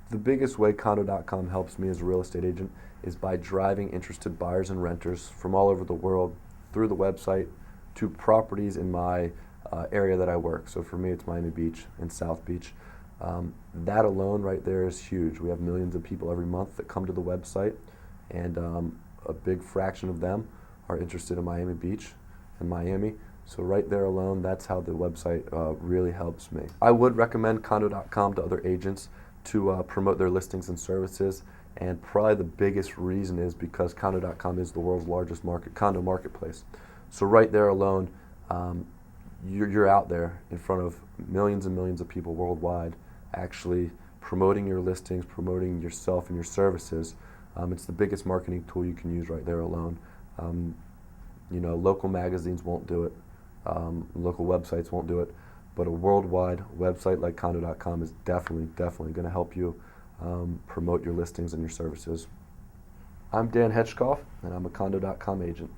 The biggest way Condo.com helps me as a real estate agent is by driving interested buyers and renters from all over the world through the website to properties in my area that I work. So for me, it's Miami Beach and South Beach. That alone right there is huge. We have millions of people every month that come to the website, and a big fraction of them are interested in Miami Beach and Miami. So right there alone, that's how the website really helps me. I would recommend Condo.com to other agents to promote their listings and services, and probably the biggest reason is because Condo.com is the world's largest condo marketplace. So right there alone, you're out there in front of millions and millions of people worldwide actually promoting your listings, promoting yourself and your services. It's the biggest marketing tool you can use right there alone. Local magazines won't do it. Local websites won't do it. But a worldwide website like Condo.com is definitely going to help you promote your listings and your services. I'm Dan Hetchkoff, and I'm a Condo.com agent.